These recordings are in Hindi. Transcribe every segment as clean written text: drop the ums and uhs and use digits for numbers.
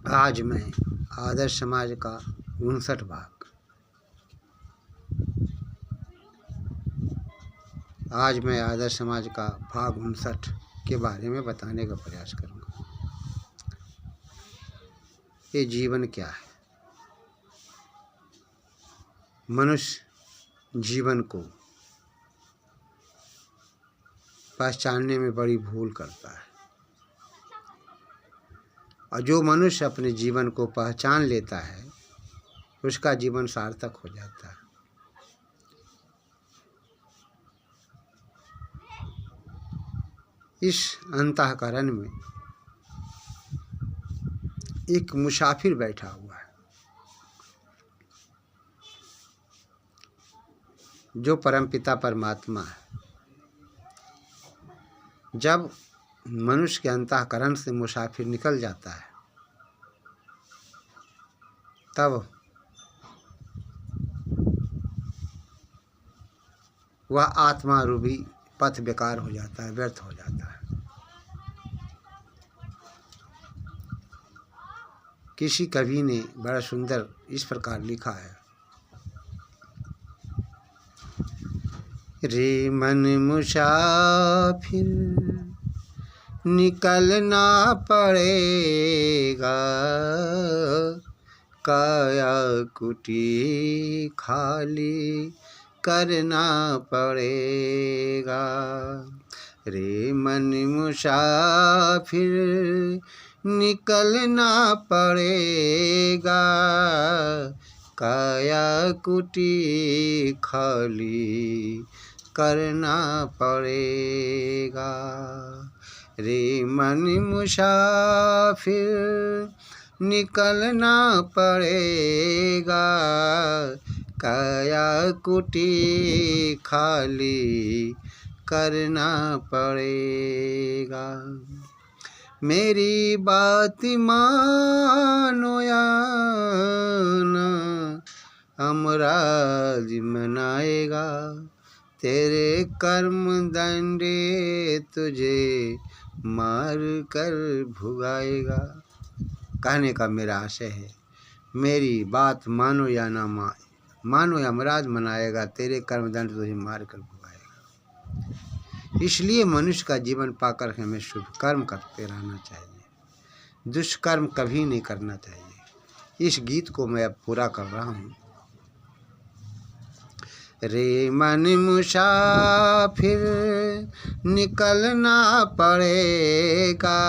आज मैं आदर्श समाज का 59 भाग आज मैं आदर्श समाज का भाग 59 के बारे में बताने का प्रयास करूंगा। ये जीवन क्या है? मनुष्य जीवन को पहचानने में बड़ी भूल करता है, और जो मनुष्य अपने जीवन को पहचान लेता है उसका जीवन सार्थक हो जाता है। इस अंतःकरण में एक मुसाफिर बैठा हुआ है जो परमपिता परमात्मा है। जब मनुष्य के अंतःकरण से मुसाफिर निकल जाता है तब वह आत्मा रूपी पथ बेकार हो जाता है, व्यर्थ हो जाता है। किसी कवि ने बड़ा सुंदर इस प्रकार लिखा है, रे मन मुसाफिर निकलना पड़ेगा, काया कुटी खाली करना पड़ेगा। रे मन मुसाफिर निकलना पड़ेगा, काया कुटी खाली करना पड़ेगा। रे मन मुसाफिर निकलना पड़ेगा, काया कुटी खाली करना पड़ेगा। मेरी बात मानो या ना, अमराज मनाएगा, तेरे कर्म दंडे तुझे मार कर भुगाएगा। कहने का मेरा आशय है, मेरी बात मानो या ना मानो, यमराज मनाएगा, तेरे कर्म दंड तुझे मार कर भुगाएगा। इसलिए मनुष्य का जीवन पाकर हमें शुभ कर्म करते रहना चाहिए, दुष्कर्म कभी नहीं करना चाहिए। इस गीत को मैं अब पूरा कर रहा हूँ। रे मन मुसाफिर निकलना पड़ेगा,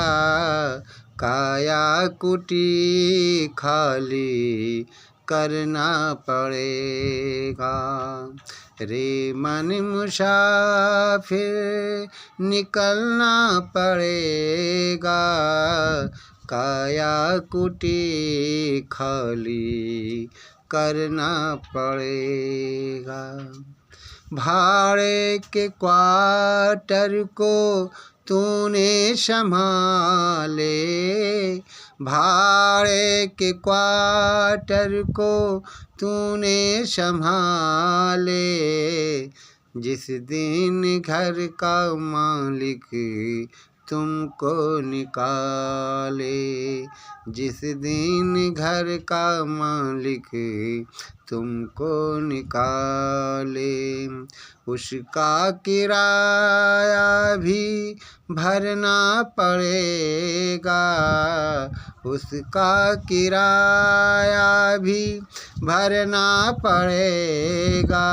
काया कुटी खाली करना पड़ेगा। रे मन मुसाफिर निकलना पड़ेगा, काया कुटी खाली करना पड़ेगा। भाड़े के क्वार्टर को तूने संभाले, भाड़े के क्वार्टर को तूने संभाले, जिस दिन घर का मालिक तुमको निकाले, जिस दिन घर का मालिक तुमको निकाले, उसका किराया भी भरना पड़ेगा, उसका किराया भी भरना पड़ेगा।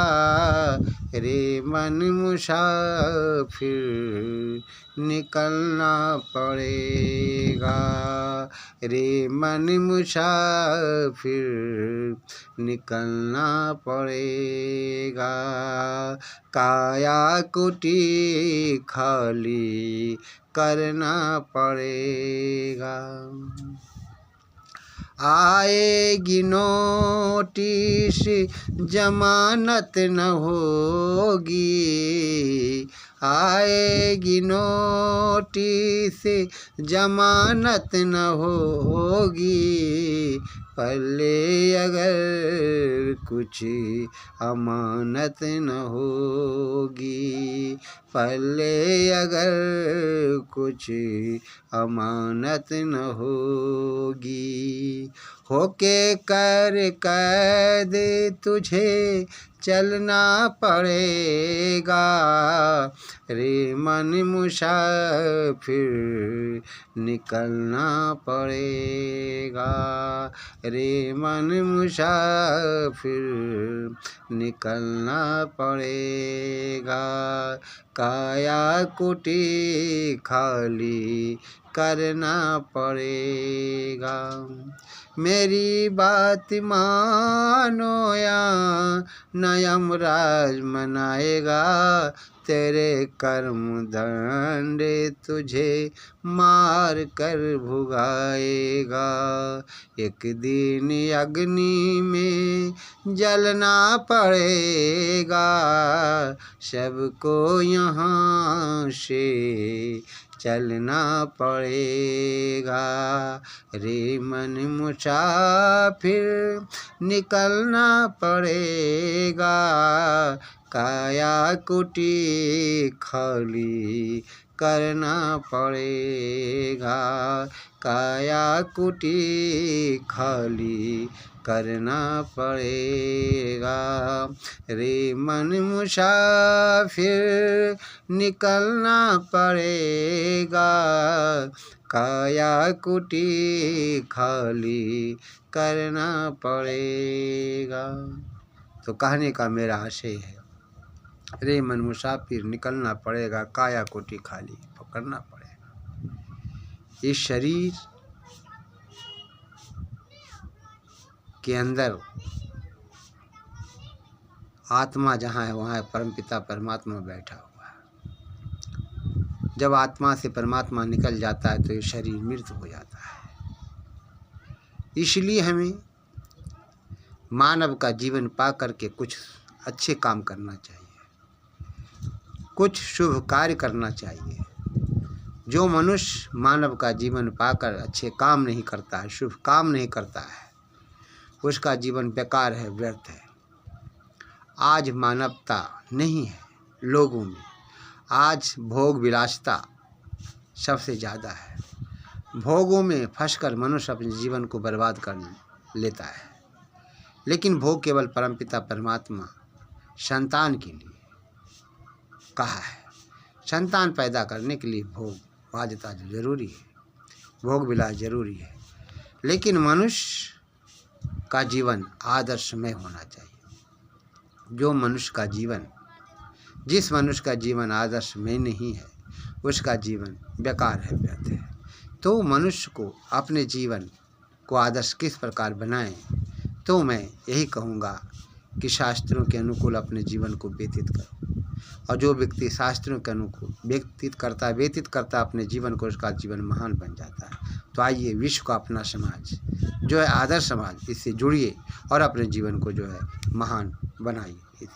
रे मन मुसाफिर निकलना पड़ेगा, रे मन मुसाफिर निकलना पड़ेगा, काया कुटी खाली करना पड़ेगा। आएगी नोटिस जमानत न होगी, आएगी नोटिस जमानत न होगी, पल्ले अगर कुछ अमानत न होगी, पल्ले अगर कुछ अमानत न होगी। होके कर कैद तुझे चलना पड़ेगा, रे मन मुसाफिर निकलना पड़ेगा, रे मन मुसाफिर निकलना पड़ेगा। काया कुटी खाली करना पड़ेगा। मेरी बात मानो या न यमराज मनाएगा, तेरे कर्म दंड तुझे मार कर भुगाएगा। एक दिन अग्नि में जलना पड़ेगा, सबको यहाँ से चलना पड़ेगा, रे मन मुसाफिर निकलना पड़ेगा। काया कुटी खाली करना पड़ेगा, काया कुटी खाली करना पड़ेगा, रे मन मुसाफिर निकलना पड़ेगा, काया कुटी खाली करना पड़ेगा। तो कहने का मेरा आशय है, रे मन मुसाफिर निकलना पड़ेगा, काया कोटि खाली करना पड़ेगा। इस शरीर के अंदर आत्मा जहाँ है वहाँ परमपिता परमात्मा बैठा हुआ है। जब आत्मा से परमात्मा निकल जाता है तो ये शरीर मृत हो जाता है। इसलिए हमें मानव का जीवन पा करके कुछ अच्छे काम करना चाहिए, कुछ शुभ कार्य करना चाहिए। जो मनुष्य मानव का जीवन पाकर अच्छे काम नहीं करता है, शुभ काम नहीं करता है, उसका जीवन बेकार है, व्यर्थ है। आज मानवता नहीं है लोगों में, आज भोग विलासिता सबसे ज़्यादा है। भोगों में फंसकर मनुष्य अपने जीवन को बर्बाद कर लेता है। लेकिन भोग केवल परमपिता परमात्मा संतान के लिए कहा है। संतान पैदा करने के लिए भोग बाध्यता जरूरी है, भोग विलास जरूरी है। लेकिन मनुष्य का जीवन आदर्शमय होना चाहिए। जो मनुष्य का जीवन, जिस मनुष्य का जीवन आदर्शमय नहीं है, उसका जीवन बेकार है, व्यर्थ है। तो मनुष्य को अपने जीवन को आदर्श किस प्रकार बनाएं, तो मैं यही कहूँगा कि शास्त्रों के अनुकूल अपने जीवन को व्यतीत करो। और जो व्यक्ति शास्त्रों के अनुकूल व्यतीत करता अपने जीवन को, उसका जीवन महान बन जाता है। तो आइए विश्व का अपना समाज जो है आदर्श समाज, इससे जुड़िए और अपने जीवन को जो है महान बनाइए।